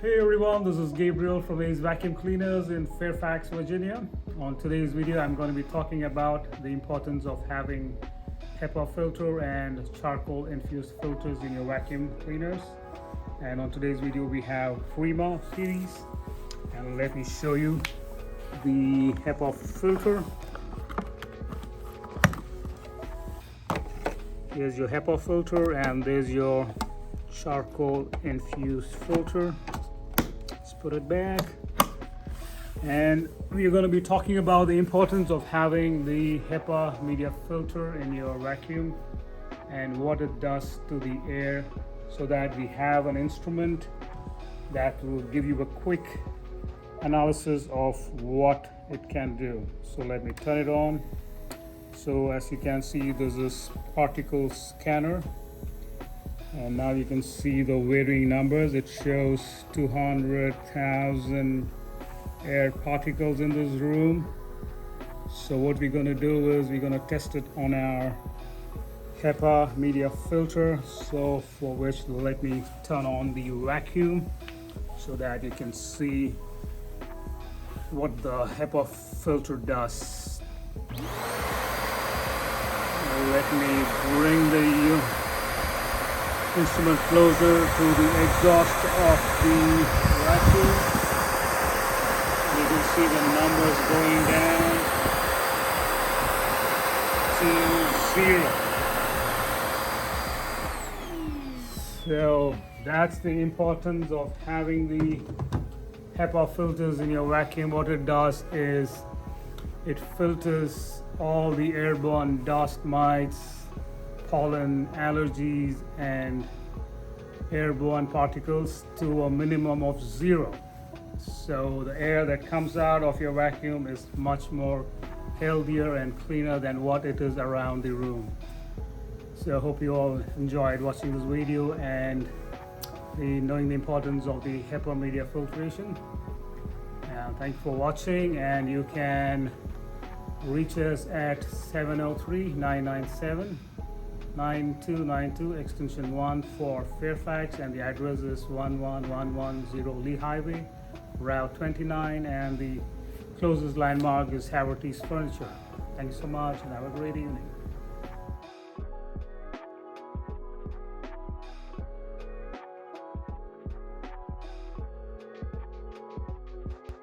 Hey everyone, this is Gabriel from Ace Vacuum Cleaners in Fairfax, Virginia. On today's video, I'm going to be talking about the importance of having HEPA filter and charcoal infused filters in your vacuum cleaners. And on today's video, we have Prima series. And let me show you the HEPA filter. Here's your HEPA filter and there's your charcoal infused filter. Let's put it back. And we're going to be talking about the importance of having the HEPA media filter in your vacuum and what it does to the air, so that we have an instrument that will give you a quick analysis of what it can do. So let me turn it on. So as you can see, there's this particle scanner, and now you can see the varying numbers. It shows 200,000 air particles in this room. So what we're going to do is we're going to test it on our HEPA media filter. So for which, let me turn on the vacuum so that you can see what the HEPA filter does. Let me bring the instrument closer to the exhaust of the vacuum. You can see the numbers going down to 0. So that's the importance of having the HEPA filters in your vacuum. What it does is it filters all the airborne dust mites, pollen, allergies, and airborne particles to a minimum of 0. So the air that comes out of your vacuum is much more healthier and cleaner than what it is around the room. So I hope you all enjoyed watching this video and knowing the importance of the HEPA media filtration. And thank you for watching, and you can reach us at 703-997-9292 extension 1 for Fairfax, and the address is 11110 Lee Highway, Route 29, and the closest landmark is Haverty's Furniture. Thank you so much and have a great evening.